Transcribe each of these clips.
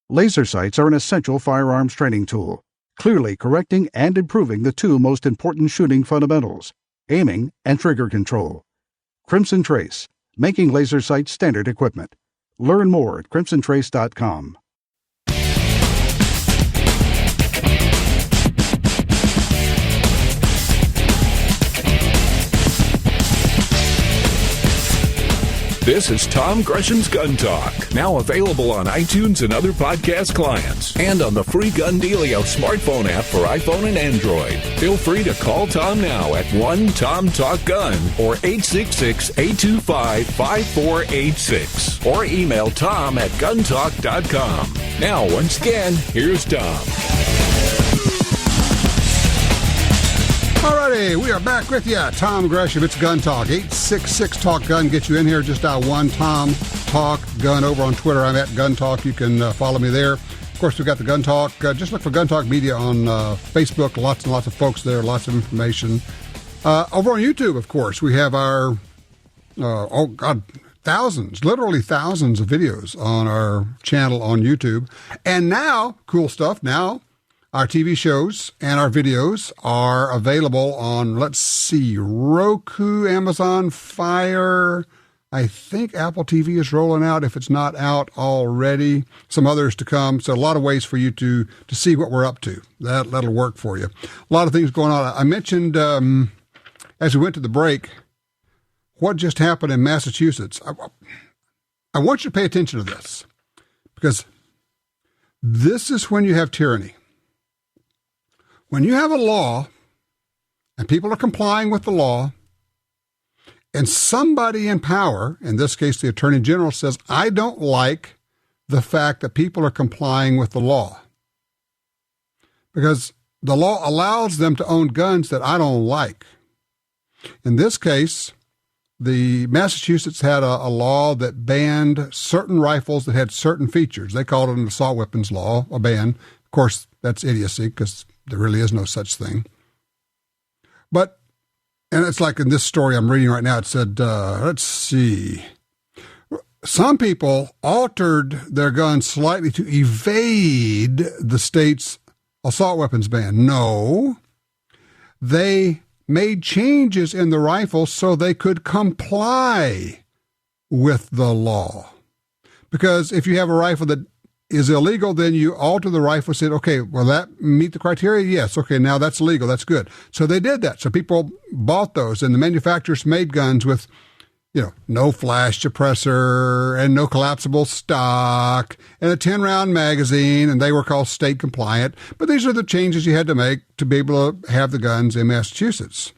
Laser sights are an essential firearms training tool, clearly correcting and improving the two most important shooting fundamentals, aiming and trigger control. Crimson Trace, making laser sights standard equipment. Learn more at crimsontrace.com. This is Tom Gresham's Gun Talk, now available on iTunes and other podcast clients, and on the free Gun Dealio smartphone app for iPhone and Android. Feel free to call Tom now at 1-TOM-TALK-GUN or 866-825-5486, or email Tom at guntalk.com. Now, once again, here's Tom. Alrighty, we are back with you. Tom Gresham, it's Gun Talk. 866-TALK-GUN. Get you in here. Just dial 1-TOM-TALK-GUN over on Twitter. I'm at Gun Talk. You can follow me there. Of course, we've got the Gun Talk. Just look for Gun Talk Media on Facebook. Lots and lots of folks there. Lots of information. Over on YouTube, of course, we have our, thousands, literally thousands of videos on our channel on YouTube. And now, cool stuff, now, our TV shows and our videos are available on, let's see, Roku, Amazon Fire. I think Apple TV is rolling out if it's not out already. Some others to come. So a lot of ways for you to see what we're up to. That'll work for you. A lot of things going on. I mentioned as we went to the break what just happened in Massachusetts. I want you to pay attention to this because this is when you have tyranny. When you have a law and people are complying with the law and somebody in power, in this case the Attorney General, says, I don't like the fact that people are complying with the law because the law allows them to own guns that I don't like. In this case, the Massachusetts had a law that banned certain rifles that had certain features. They called it an assault weapons law, a ban. Of course, that's idiocy because there really is no such thing. But, and it's like in this story I'm reading right now, it said, let's see, some people altered their guns slightly to evade the state's assault weapons ban. No, they made changes in the rifles so they could comply with the law. Because if you have a rifle that is illegal, then you alter the rifle, said, okay, will that meet the criteria? Yes. Okay, now that's legal. That's good. So they did that. So people bought those, and the manufacturers made guns with, no flash suppressor and no collapsible stock and a 10-round magazine, and they were called state compliant. But these are the changes you had to make to be able to have the guns in Massachusetts.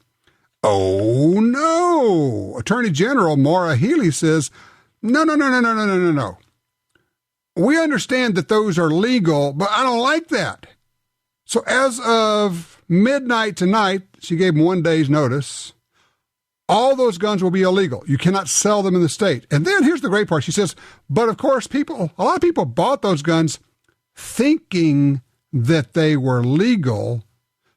Oh, no. Attorney General Maura Healey says, no. We understand that those are legal, but I don't like that. So as of midnight tonight, she gave them 1 day's notice, all those guns will be illegal. You cannot sell them in the state. And then here's the great part. She says, but of course, a lot of people bought those guns thinking that they were legal,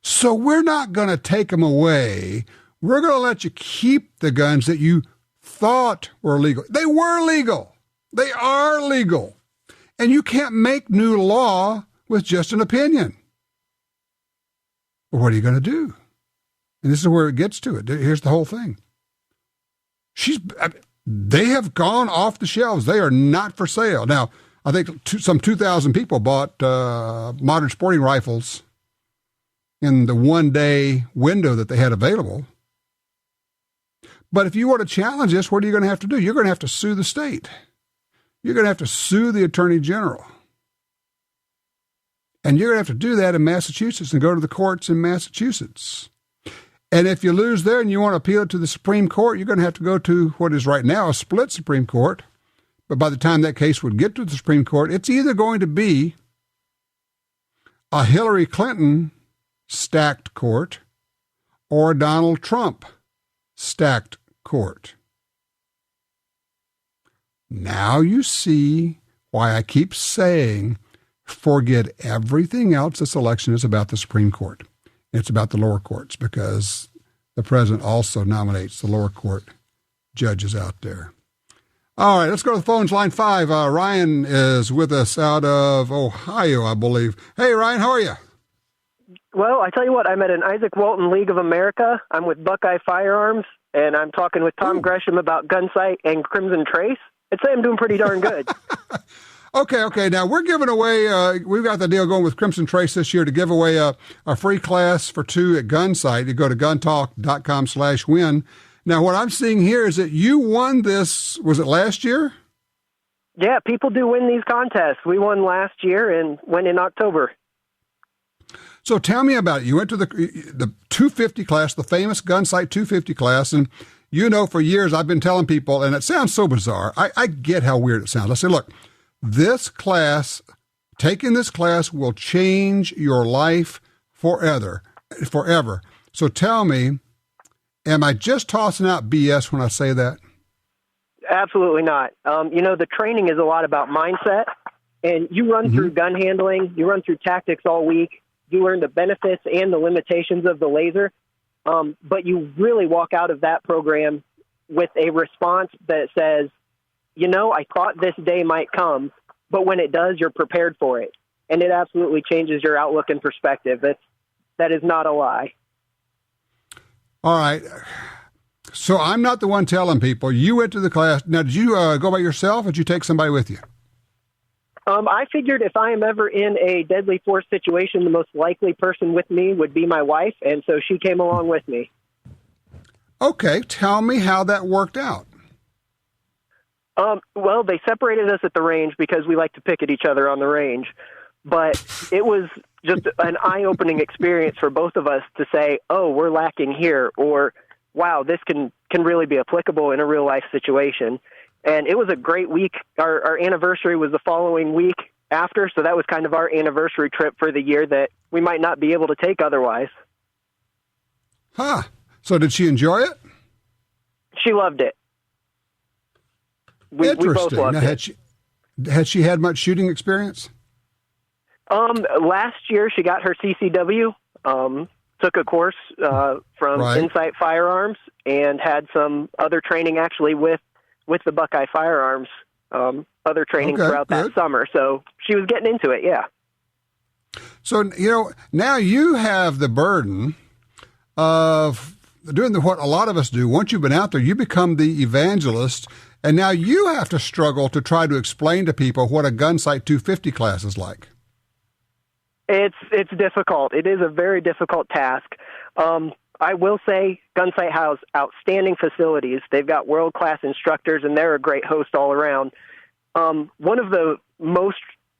so we're not going to take them away. We're going to let you keep the guns that you thought were legal. They were legal. They are legal. And you can't make new law with just an opinion. Well, what are you going to do? And this is where it gets to it. Here's the whole thing. They have gone off the shelves. They are not for sale. Now, I think some 2,000 people bought modern sporting rifles in the 1 day window that they had available. But if you want to challenge this, what are you going to have to do? You're going to have to sue the state. You're going to have to sue the Attorney General. And you're going to have to do that in Massachusetts and go to the courts in Massachusetts. And if you lose there and you want to appeal it to the Supreme Court, you're going to have to go to what is right now a split Supreme Court. But by the time that case would get to the Supreme Court, it's either going to be a Hillary Clinton stacked court or a Donald Trump stacked court. Now you see why I keep saying, forget everything else. This election is about the Supreme Court. It's about the lower courts because the president also nominates the lower court judges out there. All right, let's go to the phones. Line 5. Ryan is with us out of Ohio, I believe. Hey, Ryan, how are you? Well, I tell you what, I'm at an Isaac Walton League of America. I'm with Buckeye Firearms, and I'm talking with Tom Gresham about Gunsight and Crimson Trace. I'd say I'm doing pretty darn good. Okay. Now, we're giving away, we've got the deal going with Crimson Trace this year to give away a free class for 2 at Gunsight. You go to guntalk.com/win. Now, what I'm seeing here is that you won this, was it last year? Yeah, people do win these contests. We won last year and went in October. So tell me about it. You went to the 250 class, the famous Gunsight 250 class, and you know for years I've been telling people, and it sounds so bizarre. I get how weird it sounds. I say, look, taking this class will change your life forever. So tell me, am I just tossing out BS when I say that? Absolutely not. The training is a lot about mindset, and you run through gun handling, you run through tactics all week, you learn the benefits and the limitations of the laser, but you really walk out of that program with a response that says, I thought this day might come, but when it does, you're prepared for it. And it absolutely changes your outlook and perspective. That is not a lie. All right. So I'm not the one telling people. You went to the class. Now, did you go by yourself, or did you take somebody with you? I figured if I am ever in a deadly force situation, the most likely person with me would be my wife, and so she came along with me. Okay. Tell me how that worked out. Well, they separated us at the range because we like to pick at each other on the range. But it was just an eye-opening experience for both of us to say, oh, we're lacking here, or wow, this can really be applicable in a real-life situation. And it was a great week. Our anniversary was the following week after, so that was kind of our anniversary trip for the year that we might not be able to take otherwise. Huh. So did she enjoy it? She loved it. We both loved it. Had she had much shooting experience? Last year she got her CCW, took a course from Insight Firearms, and had some other training actually with the Buckeye Firearms, other training throughout that summer. So she was getting into it, yeah. So, now you have the burden of doing what a lot of us do. Once you've been out there, you become the evangelist, and now you have to struggle to try to explain to people what a Gunsight 250 class is like. It's difficult. It is a very difficult task. I will say Gunsight has outstanding facilities. They've got world-class instructors, and they're a great host all around. One of the most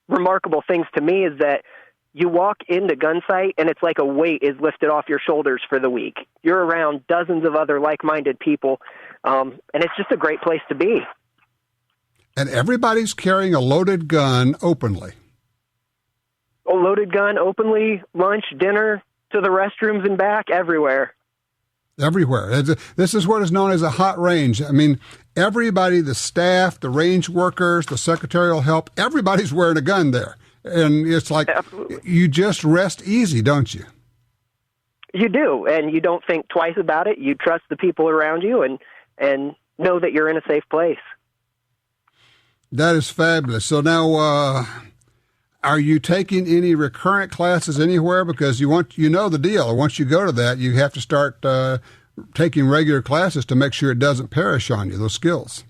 remarkable things to me is that you walk into Gunsight, and it's like a weight is lifted off your shoulders for the week. You're around dozens of other like-minded people, and it's just a great place to be. And everybody's carrying a loaded gun openly. A loaded gun openly, lunch, dinner, to the restrooms and back, everywhere. Everywhere. This is what is known as a hot range. I mean, everybody, the staff, the range workers, the secretarial help, everybody's wearing a gun there. And it's like, absolutely, you just rest easy, don't you? You do, and you don't think twice about it. You trust the people around you and know that you're in a safe place. That is fabulous. So now, are you taking any recurrent classes anywhere? Because you know the deal. Once you go to that, you have to start taking regular classes to make sure it doesn't perish on you, those skills.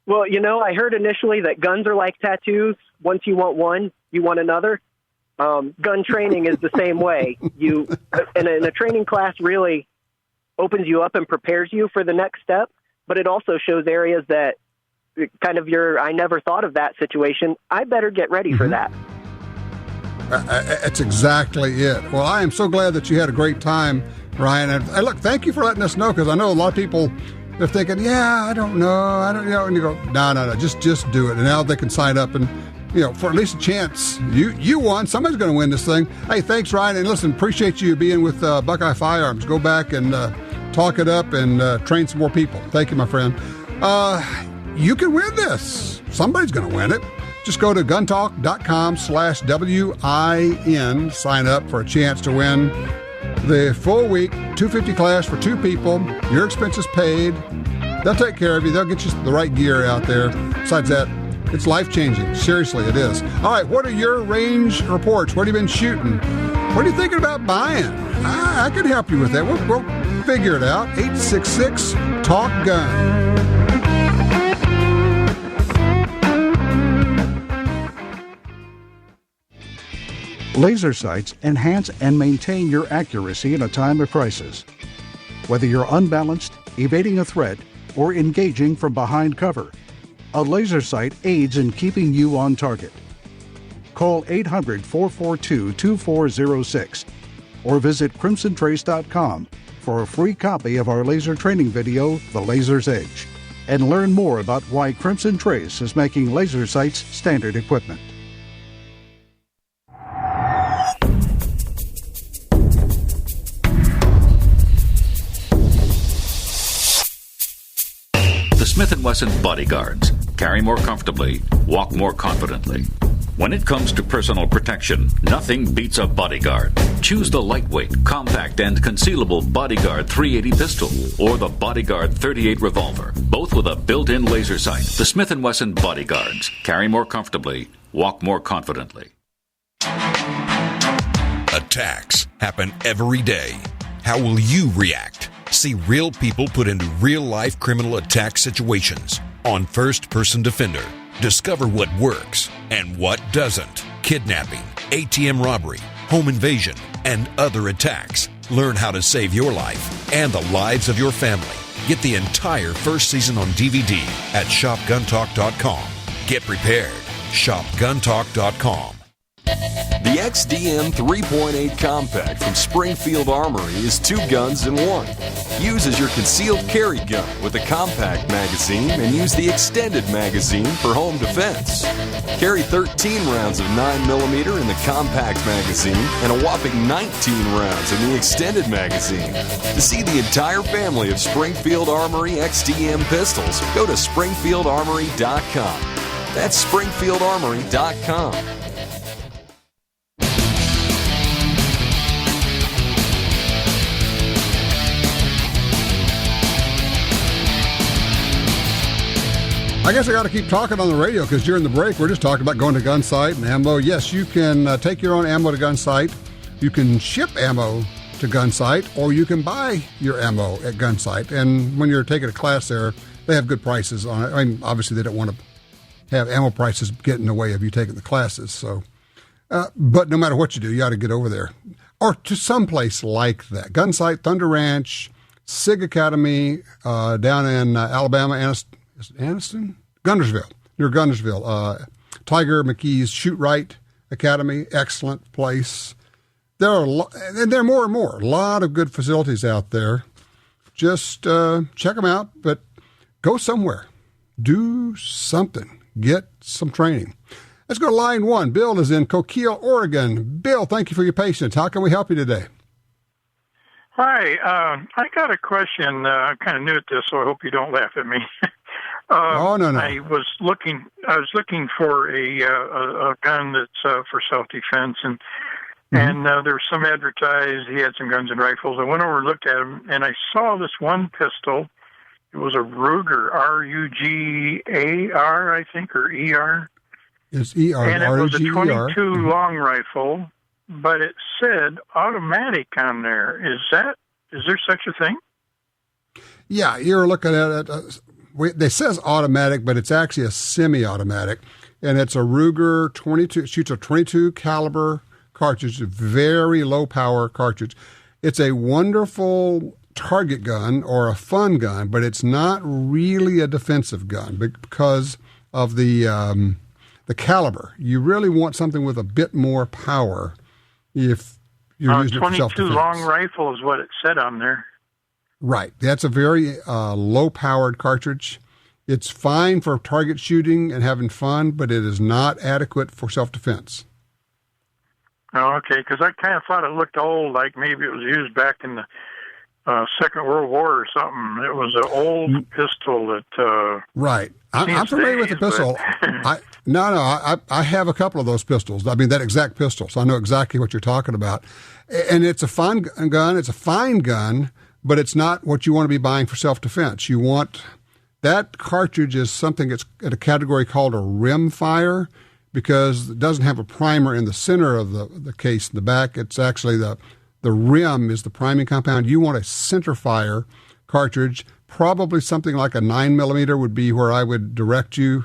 Well, I heard initially that guns are like tattoos. Once you want one, you want another. Gun training is the same way. In a training class really opens you up and prepares you for the next step, but it also shows areas that kind of I never thought of that situation. I better get ready for that. That's exactly it. Well, I am so glad that you had a great time, Ryan. And look, thank you for letting us know, because I know a lot of people, they're thinking, I don't know. And you go, no, just do it. And now they can sign up and, for at least a chance. You won. Somebody's going to win this thing. Hey, thanks, Ryan. And listen, appreciate you being with Buckeye Firearms. Go back and talk it up and train some more people. Thank you, my friend. You can win this. Somebody's going to win it. Just go to guntalk.com/WIN. Sign up for a chance to win the full week 250 class for 2 people. Your expenses paid. They'll take care of you. They'll get you the right gear out there. Besides that, it's life-changing. Seriously, it is. All right, what are your range reports? What have you been shooting? What are you thinking about buying? I can help you with that. We'll figure it out. 866-TALK-GUN. Laser sights enhance and maintain your accuracy in a time of crisis. Whether you're unbalanced, evading a threat, or engaging from behind cover, a laser sight aids in keeping you on target. Call 800-442-2406 or visit crimsontrace.com for a free copy of our laser training video, The Laser's Edge, and learn more about why Crimson Trace is making laser sights standard equipment. The Smith & Wesson Bodyguards. Carry more comfortably, walk more confidently. When it comes to personal protection, nothing beats a Bodyguard. Choose the lightweight, compact, and concealable Bodyguard 380 pistol or the Bodyguard 38 revolver, both with a built-in laser sight. The Smith & Wesson Bodyguards. Carry more comfortably, walk more confidently. Attacks happen every day. How will you react? See real people put into real-life criminal attack situations on First Person Defender. Discover what works and what doesn't. Kidnapping, ATM robbery, home invasion, and other attacks. Learn how to save your life and the lives of your family. Get the entire first season on DVD at shopguntalk.com. Get prepared. Shopguntalk.com. The XDM 3.8 Compact from Springfield Armory is 2 guns in 1. Use as your concealed carry gun with a compact magazine and use the extended magazine for home defense. Carry 13 rounds of 9mm in the compact magazine and a whopping 19 rounds in the extended magazine. To see the entire family of Springfield Armory XDM pistols, go to SpringfieldArmory.com. That's SpringfieldArmory.com. I guess I got to keep talking on the radio because during the break we're just talking about going to gun site and ammo. Yes, you can take your own ammo to gun site. You can ship ammo to gun site, or you can buy your ammo at gun site. And when you're taking a class there, they have good prices on it. I mean, obviously they don't want to have ammo prices get in the way of you taking the classes. So, but no matter what you do, you got to get over there or to some place like that. Gun site, Thunder Ranch, SIG Academy down in Alabama, Anniston? Guntersville, near Guntersville. Tiger McKee's Shoot Right Academy, excellent place. There are more and more. A lot of good facilities out there. Just check them out, but go somewhere. Do something. Get some training. Let's go to line 1. Bill is in Coquille, Oregon. Bill, thank you for your patience. How can we help you today? Hi. I got a question. I'm kind of new at this, so I hope you don't laugh at me. No. I was looking for a gun that's for self-defense, and there was some advertised. He had some guns and rifles. I went over and looked at them, and I saw this one pistol. It was a Ruger, R-U-G-A-R, I think, or E-R. It's E-R. And it was a R-U-G-E-R. 22 long rifle, but it said automatic on there. Is there such a thing? Yeah, you're looking at it. It says automatic, but it's actually a semi-automatic, and it's a Ruger 22. It shoots a 22 caliber cartridge, a very low power cartridge. It's a wonderful target gun or a fun gun, but it's not really a defensive gun because of the caliber. You really want something with a bit more power if you're using it for self-defense. 22 long rifle is what it said on there. Right. That's a very low-powered cartridge. It's fine for target shooting and having fun, but it is not adequate for self-defense. Oh, okay, because I kind of thought it looked old, like maybe it was used back in the Second World War or something. It was an old pistol that... right. I'm familiar with the pistol. I have a couple of those pistols. I mean, that exact pistol, so I know exactly what you're talking about. And it's a fun gun. It's a fine gun, but it's not what you want to be buying for self-defense. You want That cartridge is something that's at a category called a rim fire because it doesn't have a primer in the center of the case in the back. It's actually the rim is the priming compound. You want a center fire cartridge. Probably something like a 9mm would be where I would direct you.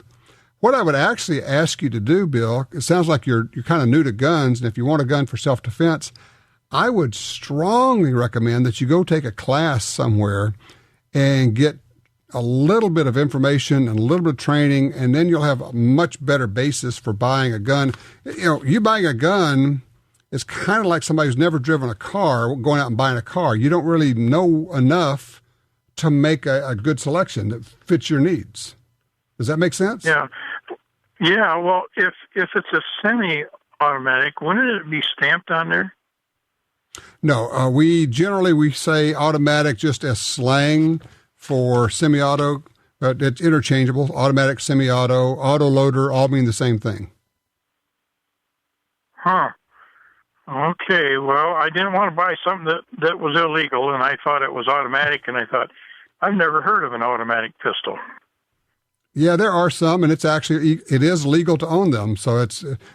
What I would actually ask you to do, Bill, it sounds like you're kind of new to guns, and if you want a gun for self-defense, I would strongly recommend that you go take a class somewhere and get a little bit of information and a little bit of training, and then you'll have a much better basis for buying a gun. You buying a gun is kind of like somebody who's never driven a car going out and buying a car. You don't really know enough to make a good selection that fits your needs. Does that make sense? Yeah. Yeah, well, if it's a semi-automatic, wouldn't it be stamped on there? No, we say automatic just as slang for semi-auto. It's interchangeable. Automatic, semi-auto, auto-loader, all mean the same thing. Huh. Okay, well, I didn't want to buy something that was illegal, and I thought it was automatic, and I thought, I've never heard of an automatic pistol. Yeah, there are some, and it is legal to own them. So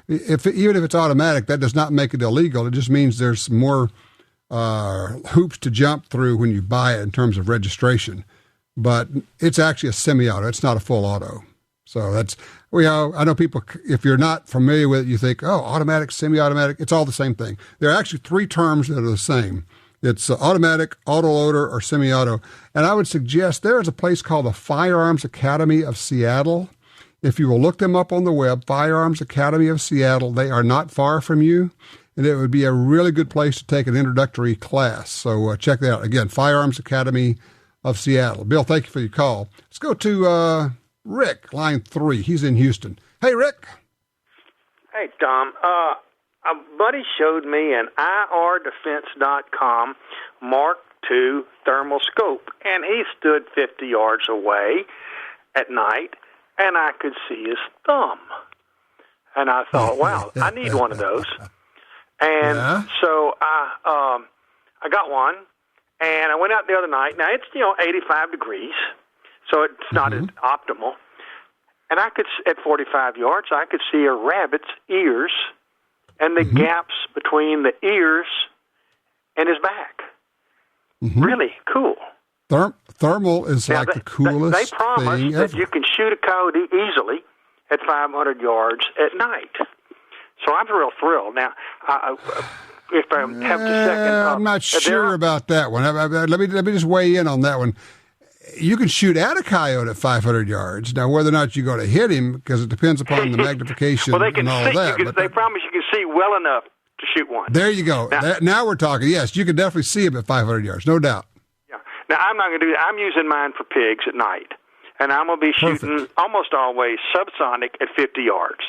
even if it's automatic, that does not make it illegal. It just means there's more hoops to jump through when you buy it in terms of registration. But it's actually a semi-auto. It's not a full auto. So I know people, if you're not familiar with it, you think, oh, automatic, semi-automatic, it's all the same thing. There are actually three terms that are the same. It's automatic, auto-loader, or semi-auto. And I would suggest there is a place called the Firearms Academy of Seattle. If you will look them up on the web, Firearms Academy of Seattle, they are not far from you. And it would be a really good place to take an introductory class. So check that out. Again, Firearms Academy of Seattle. Bill, thank you for your call. Let's go to Rick, line 3. He's in Houston. Hey, Rick. Hey, Tom. A buddy showed me an IRDefense.com Mark II thermal scope, and he stood 50 yards away at night, and I could see his thumb. And I thought, wow, I need one of those. And so I got one, and I went out the other night. Now, it's, 85 degrees, so it's not as optimal. And at 45 yards, I could see a rabbit's ears and the gaps between the ears and his back. Really cool. Thermal is now, like the coolest They promise thing that ever. you can shoot a coyote easily at 500 yards at night. So I'm real thrilled. Now, if I have to second... I'm not sure about that one. Let me just weigh in on that one. You can shoot at a coyote at 500 yards. Now, whether or not you're going to hit him, because it depends upon the magnification well, they can and all see, that. They promise you can see well enough to shoot one. There you go. Now we're talking. Yes, you can definitely see him at 500 yards, no doubt. Yeah. Now, I'm not going to do that. I'm using mine for pigs at night. And I'm going to be shooting almost always subsonic at 50 yards.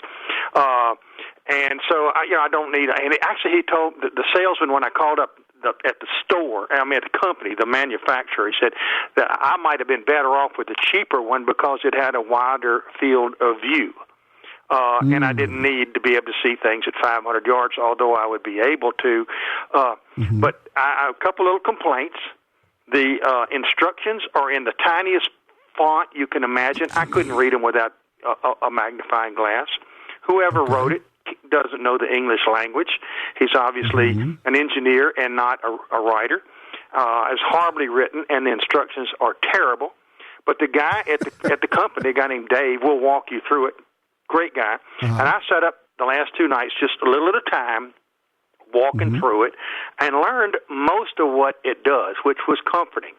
And so, I don't need... And actually, he told the salesman when I called up at the store, at the company, the manufacturer, he said that I might have been better off with the cheaper one because it had a wider field of view. And I didn't need to be able to see things at 500 yards, although I would be able to. But a couple little complaints. The instructions are in the tiniest font you can imagine. I couldn't read them without a magnifying glass. Whoever wrote it doesn't know the English language. He's obviously an engineer and not a writer. It's horribly written, and the instructions are terrible. But the guy at the company, a guy named Dave, will walk you through it. Great guy. And I set up the last 2 nights just a little at a time, walking through it, and learned most of what it does, which was comforting.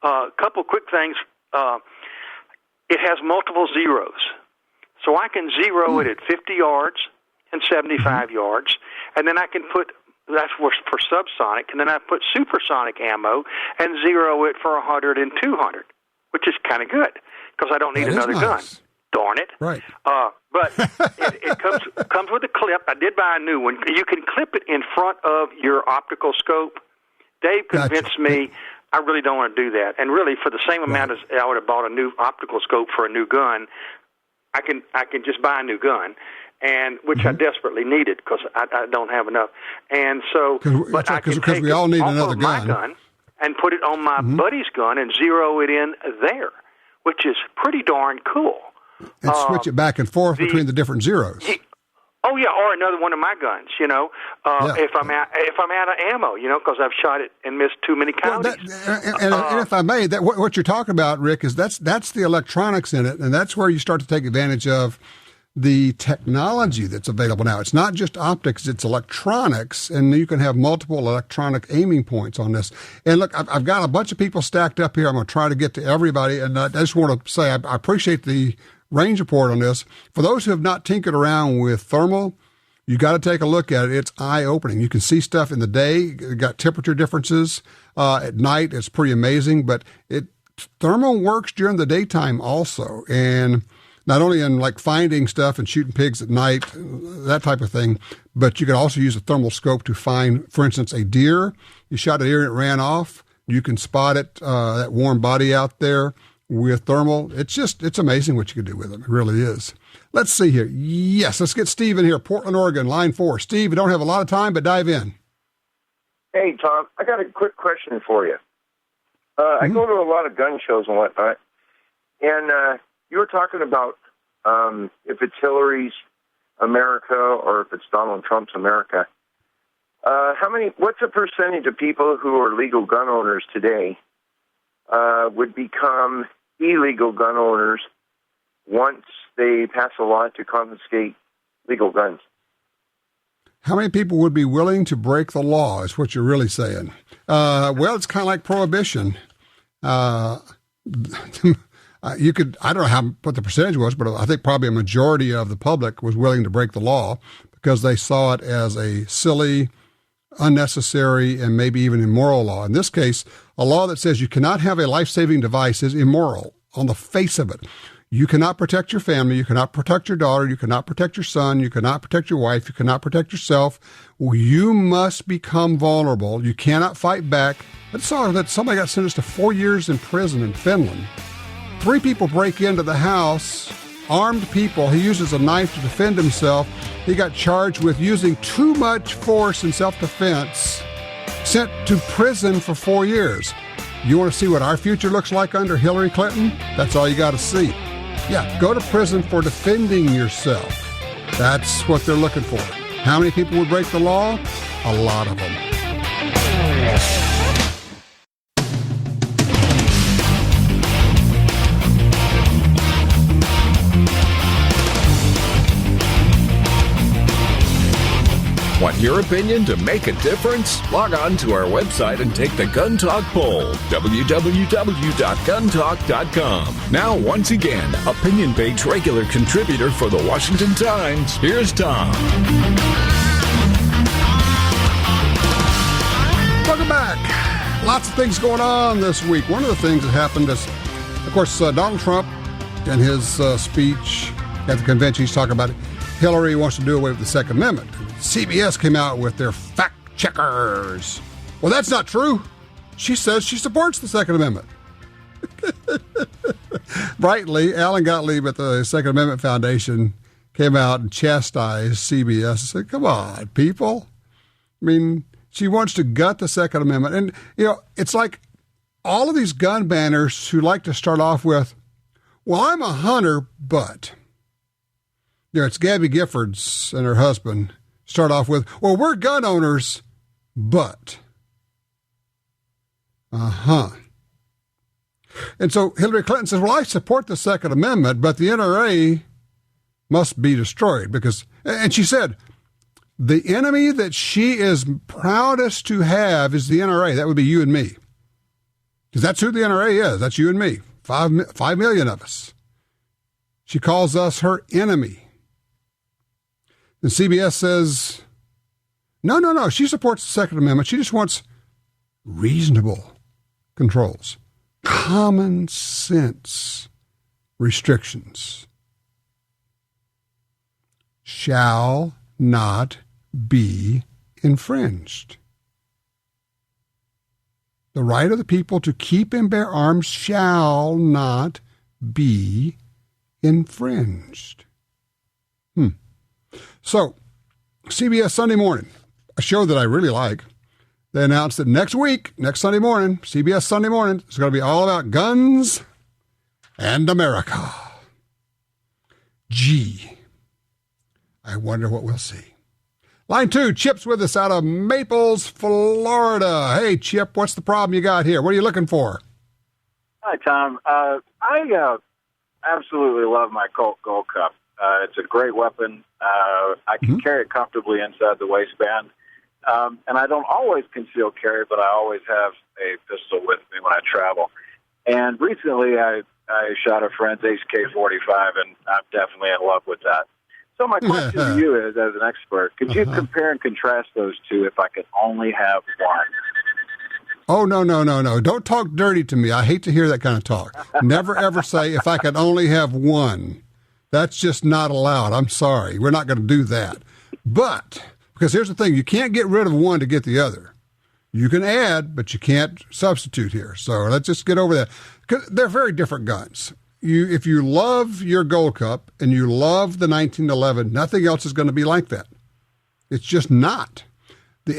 A couple quick things. It has multiple zeros. So I can zero it at 50 yards and 75 yards, and then I can put, that's for subsonic, and then I put supersonic ammo and zero it for 100 and 200, which is kind of good, because I don't need another gun. Darn it. Right. But it comes with a clip. I did buy a new one. You can clip it in front of your optical scope. Dave convinced me I really don't want to do that. And really, for the same amount as I would have bought a new optical scope for a new gun, I can just buy a new gun, and which I desperately needed because I don't have enough. And so, but I can take we all need another my gun and put it on my buddy's gun and zero it in there, which is pretty darn cool. And switch it back and forth between the different zeros. Oh yeah, or another one of my guns. If I'm out of ammo, because I've shot it and missed too many counties. And if I may, what you're talking about, Rick, is that's the electronics in it, and that's where you start to take advantage of the technology that's available now. It's not just optics, it's electronics, and you can have multiple electronic aiming points on this. And look, I've got a bunch of people stacked up here. I'm going to try to get to everybody, and I just want to say I appreciate the range report on this. For those who have not tinkered around with thermal, you got to take a look at it. It's eye-opening. You can see stuff in the day. You got temperature differences. At night, it's pretty amazing, but thermal works during the daytime also. And not only in like finding stuff and shooting pigs at night, that type of thing, but you can also use a thermal scope to find, for instance, a deer. You shot a deer and it ran off. You can spot it, that warm body out there with thermal. It's amazing what you can do with them. It really is. Let's see here. Yes, let's get Steve in here. Portland, Oregon, line 4. Steve, we don't have a lot of time, but dive in. Hey, Tom, I got a quick question for you. I go to a lot of gun shows and whatnot, and you were talking about if it's Hillary's America or if it's Donald Trump's America. What's the percentage of people who are legal gun owners today would become illegal gun owners once they pass a law to confiscate legal guns? How many people would be willing to break the law is what you're really saying. Well, it's kind of like prohibition. You could, I don't know what the percentage was, but I think probably a majority of the public was willing to break the law because they saw it as a silly, unnecessary, and maybe even immoral law. In this case, a law that says you cannot have a life-saving device is immoral on the face of it. You cannot protect your family. You cannot protect your daughter. You cannot protect your son. You cannot protect your wife. You cannot protect yourself. You must become vulnerable. You cannot fight back. I saw that somebody got sentenced to 4 years in prison in Finland. 3 people break into the house, armed people. He uses a knife to defend himself. He got charged with using too much force in self-defense, sent to prison for 4 years. You want to see what our future looks like under Hillary Clinton? That's all you got to see. Yeah, go to prison for defending yourself. That's what they're looking for. How many people would break the law? A lot of them. Want your opinion to make a difference? Log on to our website and take the Gun Talk poll, www.guntalk.com. Now, once again, opinion page regular contributor for the Washington Times, here's Tom. Welcome back. Lots of things going on this week. One of the things that happened is, of course, Donald Trump in his speech at the convention, he's talking about Hillary wants to do away with the Second Amendment. CBS came out with their fact checkers. Well, that's not true. She says she supports the Second Amendment. Rightly, Alan Gottlieb at the Second Amendment Foundation came out and chastised CBS and said, come on, people. I mean, she wants to gut the Second Amendment. And, it's like all of these gun banners who like to start off with, well, I'm a hunter, but. It's Gabby Giffords and her husband start off with, well, we're gun owners, but. And so Hillary Clinton says, well, I support the Second Amendment, but the NRA must be destroyed because, and she said, the enemy that she is proudest to have is the NRA. That would be you and me. Because that's who the NRA is. That's you and me. 5 million of us. She calls us her enemy. And CBS says, no, she supports the Second Amendment. She just wants reasonable controls, common sense restrictions. Shall not be infringed. The right of the people to keep and bear arms shall not be infringed. So, CBS Sunday Morning, a show that I really like, they announced that next Sunday morning, CBS Sunday Morning, is going to be all about guns and America. G. I wonder what we'll see. Line 2, Chip's with us out of Naples, Florida. Hey, Chip, what's the problem you got here? What are you looking for? Hi, Tom. I absolutely love my Colt Gold Cup. It's a great weapon. I can carry it comfortably inside the waistband. And I don't always conceal carry, but I always have a pistol with me when I travel. And recently I shot a friend's HK-45, and I'm definitely in love with that. So my question to you is, as an expert, could you compare and contrast those two if I could only have one? Oh, no. Don't talk dirty to me. I hate to hear that kind of talk. Never, ever say, if I could only have one. That's just not allowed. I'm sorry. We're not going to do that. But, because here's the thing, you can't get rid of one to get the other. You can add, but you can't substitute here. So let's just get over that. 'Cause they're very different guns. If you love your Gold Cup and you love the 1911, nothing else is going to be like that. It's just not. The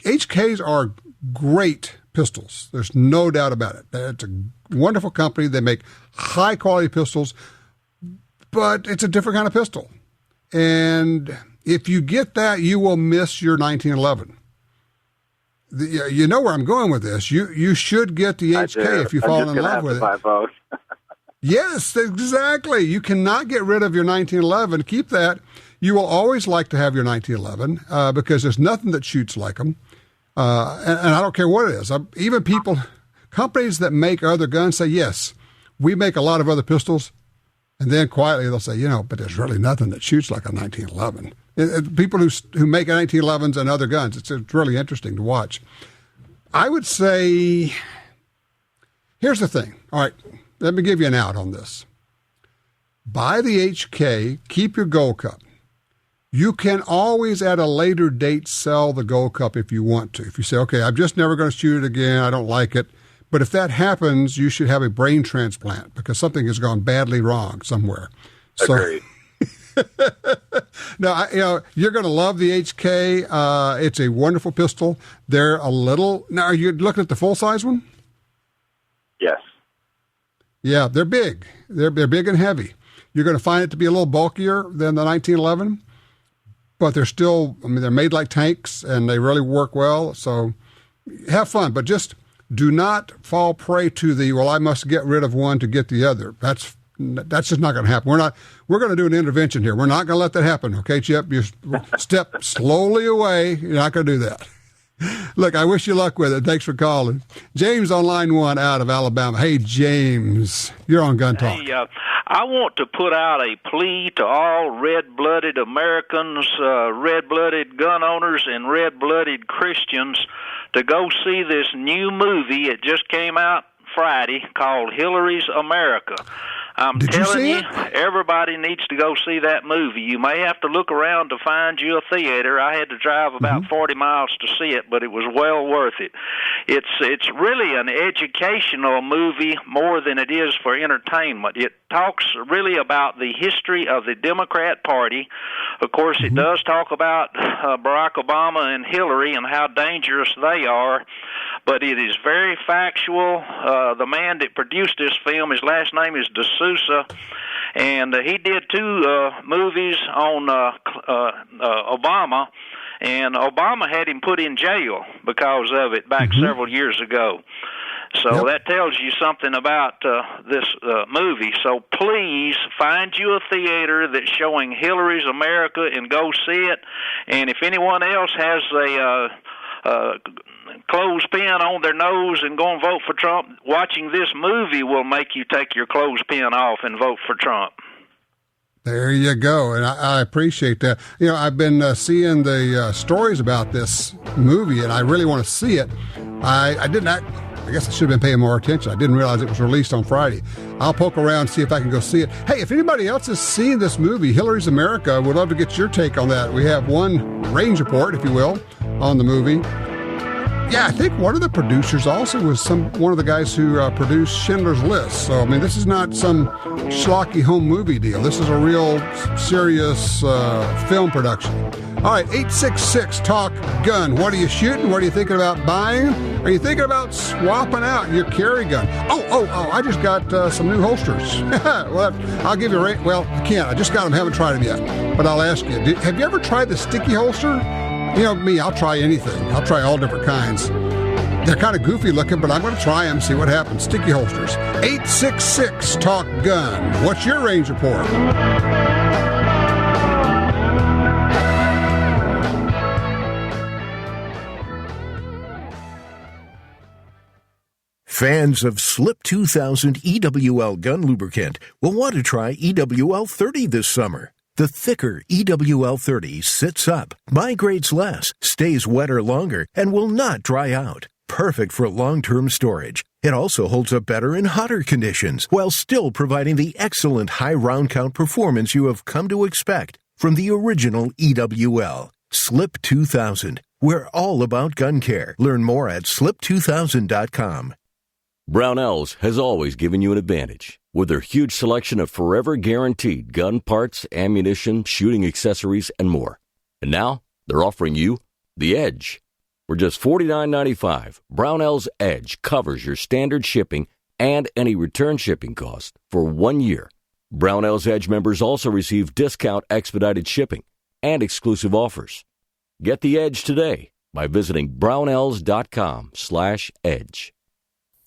HKs are great pistols. There's no doubt about it. It's a wonderful company. They make high-quality pistols, but it's a different kind of pistol. And if you get that, you will miss your 1911. You know where I'm going with this. You should get the HK if you fall in love with it. Buy both. Yes, exactly. You cannot get rid of your 1911. Keep that. You will always like to have your 1911 because there's nothing that shoots like them. And I don't care what it is. Even companies that make other guns say, yes, we make a lot of other pistols. And then quietly they'll say, but there's really nothing that shoots like a 1911. People who make 1911s and other guns, it's really interesting to watch. I would say, here's the thing. All right. Let me give you an out on this. Buy the HK, keep your Gold Cup. You can always at a later date sell the Gold Cup if you want to. If you say, okay, I'm just never going to shoot it again, I don't like it. But if that happens, you should have a brain transplant because something has gone badly wrong somewhere. Agreed. Now, you're going to love the HK. It's a wonderful pistol. They're a little... Now, are you looking at the full-size one? Yes. Yeah, they're big. They're big and heavy. You're going to find it to be a little bulkier than the 1911, but they're still, they're made like tanks, and they really work well. So have fun, but just do not fall prey to I must get rid of one to get the other. That's just not going to happen. We're going to do an intervention here. We're not going to let that happen. Okay, Chip? You step slowly away. You're not going to do that. Look, I wish you luck with it. Thanks for calling. James on line 1 out of Alabama. Hey, James, you're on Gun Talk. Hey, I want to put out a plea to all red-blooded Americans, red-blooded gun owners, and red-blooded Christians to go see this new movie. It just came out Friday called Hillary's America. I'm telling you, everybody needs to go see that movie. You may have to look around to find you a theater. I had to drive about 40 miles to see it, but it was well worth it. It's really an educational movie more than it is for entertainment. It talks really about the history of the Democrat Party. Of course, it does talk about Barack Obama and Hillary and how dangerous they are, but it is very factual. The man that produced this film, his last name is D'Souza, and he did 2 movies on Obama, and Obama had him put in jail because of it back several years ago. So that tells you something about this movie. So please find you a theater that's showing Hillary's America and go see it. And if anyone else has a clothespin on their nose and go and vote for Trump, watching this movie will make you take your clothespin off and vote for Trump. There you go, and I appreciate that. I've been seeing the stories about this movie, and I really want to see it. I guess I should have been paying more attention. I didn't realize it was released on Friday. I'll poke around, see if I can go see it. Hey, if anybody else has seen this movie, Hillary's America, we'd love to get your take on that. We have one range report, if you will, on the movie. Yeah, I think one of the producers also was one of the guys who produced Schindler's List. So, I mean, this is not some schlocky home movie deal. This is a real serious film production. All right, 866-TALK-GUN. What are you shooting? What are you thinking about buying? Are you thinking about swapping out your carry gun? Oh, I just got some new holsters. Well, I'll give you a rate. Well, I can't. I just got them. Haven't tried them yet. But I'll ask you, have you ever tried the sticky holster? You know me, I'll try anything. I'll try all different kinds. They're kind of goofy looking, but I'm going to try them, see what happens. Sticky holsters. 866-TALK-GUN. What's your range report? Fans of Slip 2000 EWL gun lubricant will want to try EWL 30 this summer. The thicker EWL 30 sits up, migrates less, stays wetter longer, and will not dry out. Perfect for long-term storage. It also holds up better in hotter conditions while still providing the excellent high round count performance you have come to expect from the original EWL. Slip 2000. We're all about gun care. Learn more at slip2000.com. Brownells has always given you an advantage. With their huge selection of forever guaranteed gun parts, ammunition, shooting accessories, and more. And now, they're offering you the Edge. For just $49.95, Brownells Edge covers your standard shipping and any return shipping cost for 1 year. Brownells Edge members also receive discount expedited shipping and exclusive offers. Get the Edge today by visiting brownells.com/edge.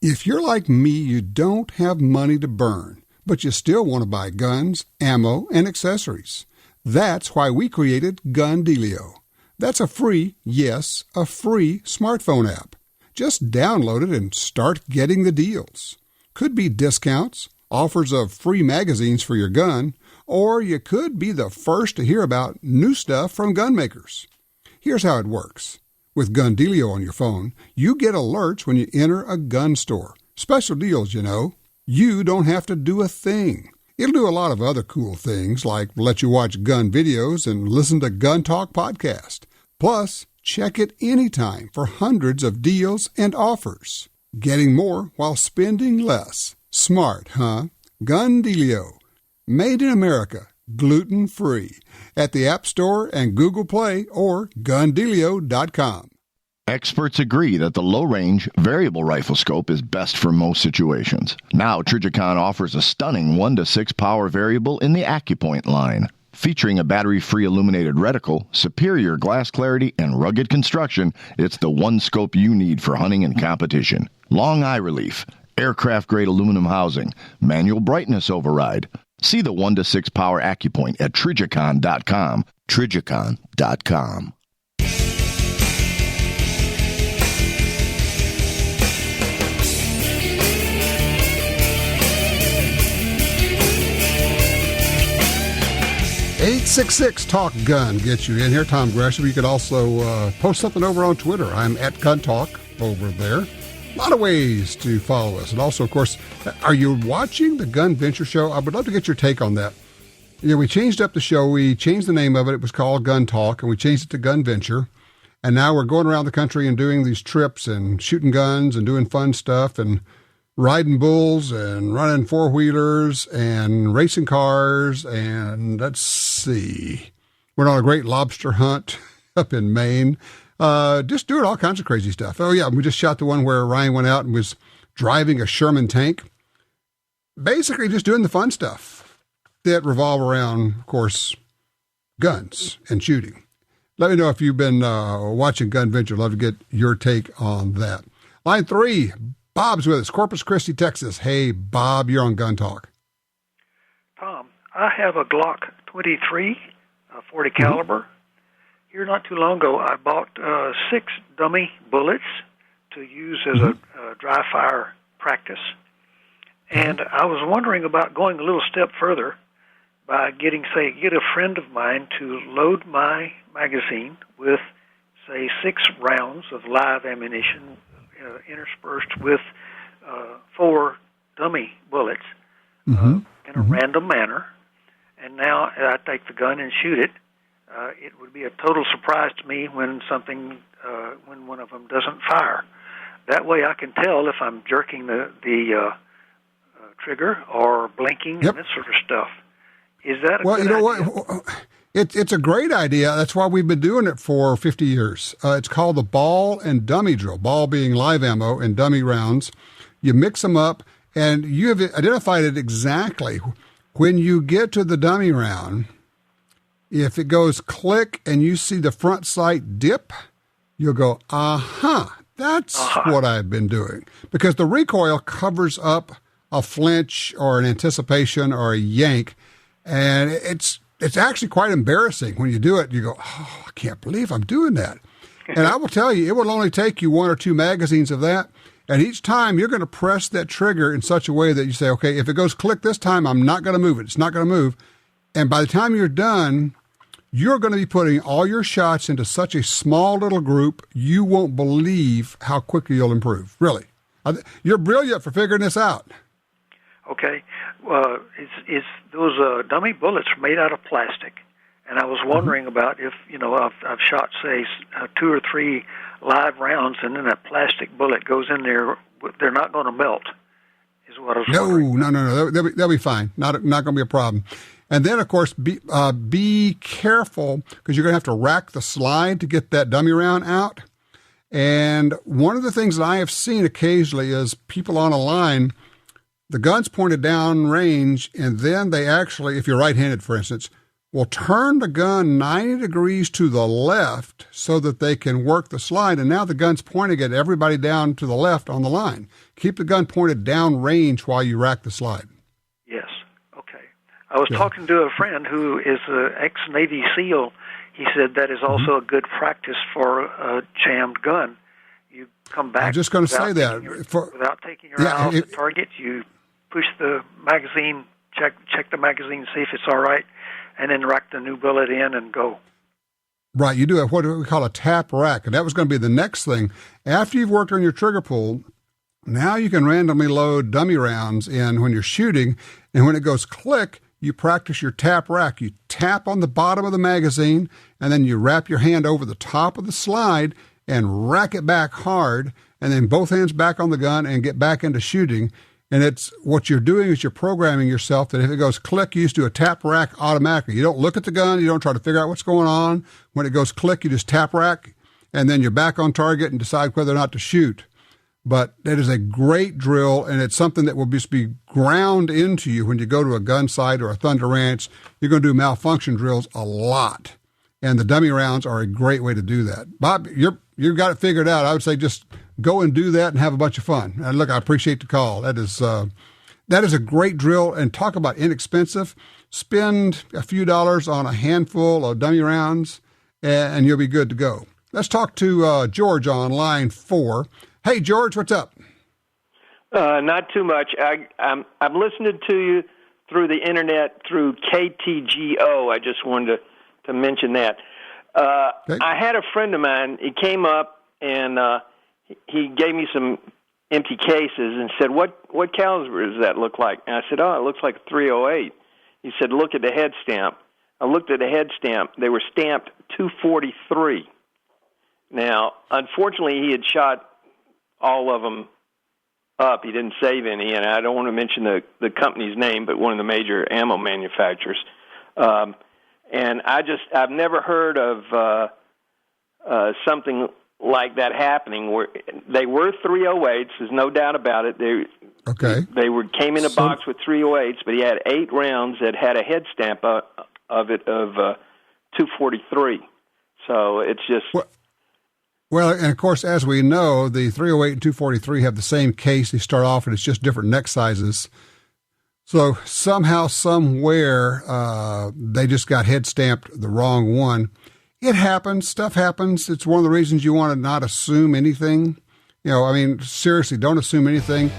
If you're like me, you don't have money to burn, but you still want to buy guns, ammo, and accessories. That's why we created Gun Dealio. That's a free, yes, a free smartphone app. Just download it and start getting the deals. Could be discounts, offers of free magazines for your gun, or you could be the first to hear about new stuff from gun makers. Here's how it works. With Gun Dealio on your phone, you get alerts when you enter a gun store. Special deals, you know. You don't have to do a thing. It'll do a lot of other cool things, like let you watch gun videos and listen to Gun Talk podcast. Plus, check it anytime for hundreds of deals and offers. Getting more while spending less. Smart, huh? Gun Dealio. Made in America. Gluten-free. At the App Store and Google Play or GunDealio.com. Experts agree that the low-range variable rifle scope is best for most situations. Now, Trijicon offers a stunning 1-to-6 power variable in the AccuPoint line. Featuring a battery-free illuminated reticle, superior glass clarity, and rugged construction, it's the one scope you need for hunting and competition. Long eye relief, aircraft-grade aluminum housing, manual brightness override. See the 1-to-6 power AccuPoint at Trijicon.com. Trijicon.com. $866-TALK-GUN gets you in here. Tom Gresham. You could also post something over on Twitter. I'm at Gun Talk over there. A lot of ways to follow us. And also, of course, are you watching the Gun Venture Show? I would love to get your take on that. You know, we changed up the show. We changed the name of it. It was called Gun Talk, and we changed it to Gun Venture. And now we're going around the country and doing these trips and shooting guns and doing fun stuff and riding bulls and running four-wheelers and racing cars. And let's see, went on a great lobster hunt up in Maine. Just doing all kinds of crazy stuff. Oh, yeah, we just shot the one where Ryan went out and was driving a Sherman tank. Basically just doing the fun stuff that revolve around, of course, guns and shooting. Let me know if you've been watching Gun Venture. Love to get your take on that. Line 3, Bob's with us, Corpus Christi, Texas. Hey, Bob, you're on Gun Talk. Tom, I have a Glock 23, 40 caliber. Here not too long ago, I bought 6 dummy bullets to use as a dry fire practice. And I was wondering about going a little step further by get a friend of mine to load my magazine with, say, 6 rounds of live ammunition interspersed with 4 dummy bullets in a random manner. And now I take the gun and shoot it. it would be a total surprise to me when when one of them doesn't fire. That way I can tell if I'm jerking the trigger or blinking and that sort of stuff. Is that a good idea? What? It's a great idea. That's why we've been doing it for 50 years. It's called the ball and dummy drill, ball being live ammo and dummy rounds. You mix them up, and you have identified it exactly. When you get to the dummy round, if it goes click and you see the front sight dip, you'll go, that's what I've been doing. Because the recoil covers up a flinch or an anticipation or a yank, and it's actually quite embarrassing when you do it. You go, I can't believe I'm doing that. And I will tell you, it will only take you 1 or 2 magazines of that. And each time you're going to press that trigger in such a way that you say, okay, if it goes click this time, I'm not going to move it. It's not going to move. And by the time you're done, you're going to be putting all your shots into such a small little group, you won't believe how quickly you'll improve. Really. You're brilliant for figuring this out. Okay. Is those dummy bullets are made out of plastic? And I was wondering about if, I've shot, say, 2 or 3 live rounds, and then that plastic bullet goes in there, they're not going to melt, is what I was wondering. No. They'll be fine. Not going to be a problem. And then, of course, be careful, because you're going to have to rack the slide to get that dummy round out. And one of the things that I have seen occasionally is people on a line, the gun's pointed down range, and then they actually, if you're right-handed, for instance, will turn the gun 90 degrees to the left so that they can work the slide, and now the gun's pointing at everybody down to the left on the line. Keep the gun pointed down range while you rack the slide. Yes, okay. I was talking to a friend who is an ex-Navy SEAL. He said that is also a good practice for a jammed gun. You come back. I'm just going to say that. Without taking your eye off the target, you push the magazine, check the magazine, see if it's all right, and then rack the new bullet in and go. Right, you do what we call a tap rack, and that was going to be the next thing. After you've worked on your trigger pull, now you can randomly load dummy rounds in when you're shooting, and when it goes click, you practice your tap rack. You tap on the bottom of the magazine, and then you wrap your hand over the top of the slide and rack it back hard, and then both hands back on the gun and get back into shooting. And it's what you're doing is you're programming yourself that if it goes click, you just do a tap rack automatically. You don't look at the gun. You don't try to figure out what's going on. When it goes click, you just tap rack, and then you're back on target and decide whether or not to shoot. But it is a great drill, and it's something that will just be ground into you when you go to a gun site or a Thunder Ranch. You're going to do malfunction drills a lot, and the dummy rounds are a great way to do that. Bob, you've got it figured out. I would say just go and do that and have a bunch of fun. And look, I appreciate the call. That is a great drill. And talk about inexpensive. Spend a few dollars on a handful of dummy rounds, and you'll be good to go. Let's talk to George on line 4. Hey, George, what's up? Not too much. I'm listening to you through the internet through KTGO. I just wanted to mention that. Okay. I had a friend of mine. He came up and he gave me some empty cases and said, "What caliber does that look like?" And I said, "Oh, it looks like a 308." He said, "Look at the head stamp." I looked at the head stamp. They were stamped 243. Now, unfortunately, he had shot all of them up. He didn't save any, and I don't want to mention the company's name, but one of the major ammo manufacturers. And I've never heard of something like that happening. Where they were 308s, there's no doubt about it. They came in a box with 308s, but he had 8 rounds that had a head stamp of 243. So it's just. Well, and of course, as we know, the 308 and 243 have the same case. They start off, and it's just different neck sizes. So somehow, somewhere, they just got head stamped the wrong one. It happens. Stuff happens. It's one of the reasons you want to not assume anything. Seriously, don't assume anything.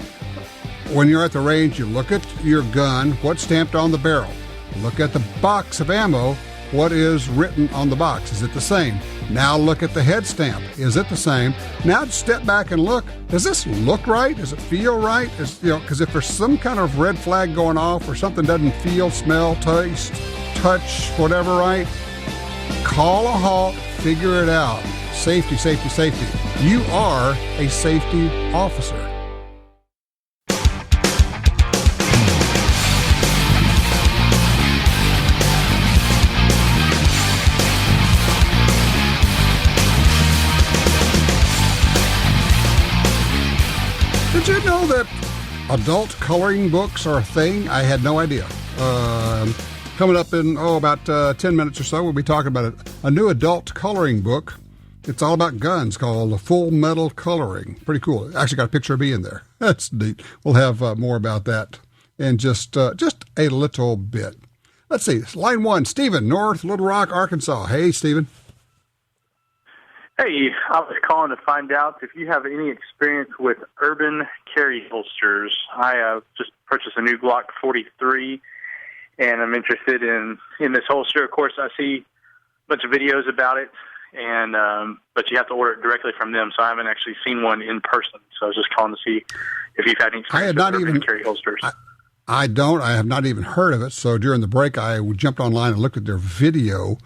When you're at the range, you look at your gun, what's stamped on the barrel. Look at the box of ammo. What is written on the box? Is it the same? Now look at the head stamp. Is it the same? Now step back and look. Does this look right? Does it feel right? Because if there's some kind of red flag going off or something doesn't feel, smell, taste, touch, whatever right, Call a halt, figure it out. Safety, safety, safety. You are a safety officer. Did you know that adult coloring books are a thing? I had no idea. Coming up in, about 10 minutes or so, we'll be talking about a new adult coloring book. It's all about guns called Full Metal Coloring. Pretty cool. Actually got a picture of me in there. That's neat. We'll have more about that in just a little bit. Let's see. Line 1, Stephen, North Little Rock, Arkansas. Hey, Stephen. Hey, I was calling to find out if you have any experience with urban carry holsters. I just purchased a new Glock 43, and I'm interested in this holster. Of course, I see a bunch of videos about it, and but you have to order it directly from them, so I haven't actually seen one in person. So I was just calling to see if you've had any experience with urban carry holsters. I don't. I have not even heard of it. So during the break, I jumped online and looked at their video.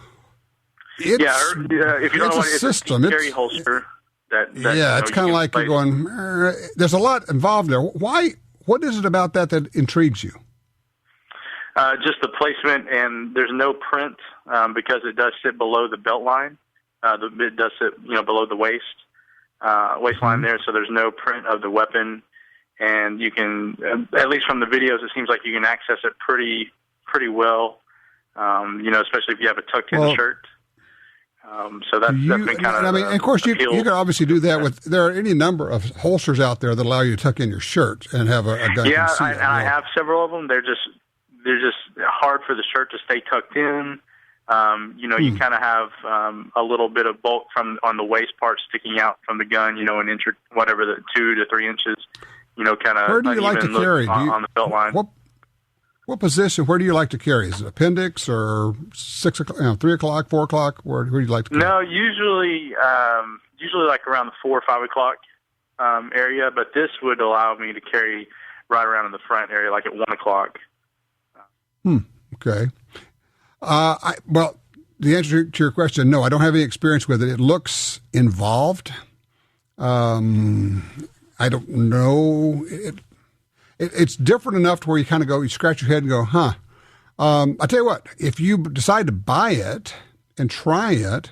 If you don't know what it is, it's a carry holster. It's kind of like you're going, there's a lot involved there. Why? What is it about that intrigues you? Just the placement, and there's no print because it does sit below the belt line. It does sit, below the waistline there, so there's no print of the weapon. And you can, at least from the videos, it seems like you can access it pretty well. Especially if you have a tucked-in shirt. So that's been kind of. Of course, you can obviously do that with. There are any number of holsters out there that allow you to tuck in your shirt and have a gun. Yeah, I have several of them. They're just hard for the shirt to stay tucked in. You kind of have a little bit of bulk on the waist part sticking out from the gun. An inch or whatever, the 2 to 3 inches. Kind of. Where do you like to carry? On the belt line. What position? Where do you like to carry? Is it appendix or 6 o'clock, 3 o'clock, 4 o'clock? Where do you like to carry? No, usually like around the 4 or 5 o'clock area. But this would allow me to carry right around in the front area, like at 1 o'clock. Okay. Well, the answer to your question, no, I don't have any experience with it. It looks involved. I don't know. It's different enough to where you kind of go, you scratch your head and go, huh. I tell you what, if you decide to buy it and try it,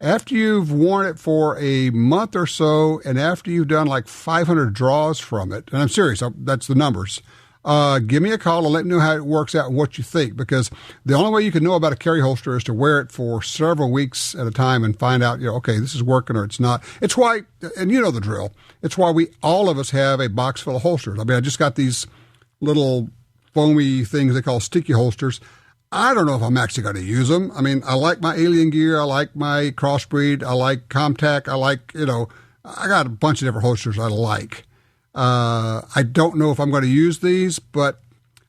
after you've worn it for a month or so, and after you've done like 500 draws from it, and I'm serious, that's the numbers, give me a call and let me know how it works out and what you think, because the only way you can know about a carry holster is to wear it for several weeks at a time and find out, okay, this is working or it's not. It's why, and you know the drill, it's why all of us have a box full of holsters. I just got these little foamy things they call sticky holsters. I don't know if I'm actually going to use them. I like my alien gear. I like my crossbreed. I like Comtac. I like, I got a bunch of different holsters I like. I don't know if I'm going to use these, but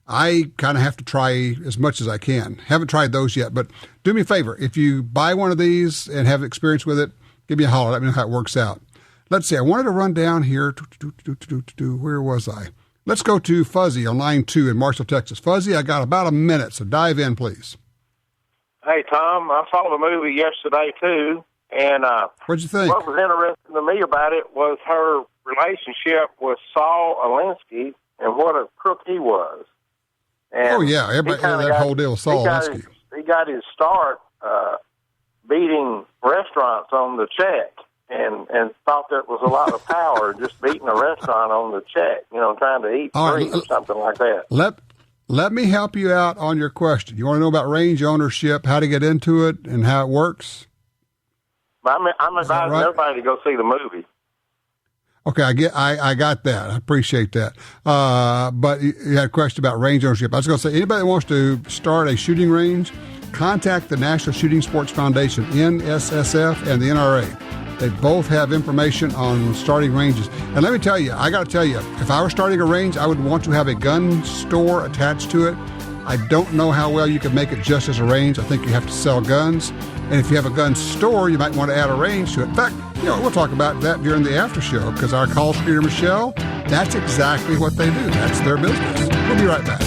I kind of have to try as much as I can. Haven't tried those yet, but do me a favor. If you buy one of these and have experience with it, give me a holler. Let me know how it works out. Let's see. I wanted to run down here. Where was I? Let's go to Fuzzy on line 2 in Marshall, Texas. Fuzzy, I got about a minute, so dive in, please. Hey, Tom, I saw the movie yesterday, too, and what'd you think? What was interesting to me about it was her relationship with Saul Alinsky and what a crook he was. And everybody that whole deal with Saul Alinsky. He got his start beating restaurants on the check. And thought that was a lot of power, just beating a restaurant on the check, trying to eat free or something like that. Let me help you out on your question. You want to know about range ownership, how to get into it, and how it works? I'm advising everybody to go see the movie. Okay, I got that. I appreciate that. But you had a question about range ownership. I was going to say, anybody that wants to start a shooting range, contact the National Shooting Sports Foundation, NSSF, and the NRA. They both have information on starting ranges. And let me tell you, I got to tell you, if I were starting a range, I would want to have a gun store attached to it. I don't know how well you could make it just as a range. I think you have to sell guns. And if you have a gun store, you might want to add a range to it. In fact, we'll talk about that during the after show, because our call screener, Michelle, that's exactly what they do. That's their business. We'll be right back.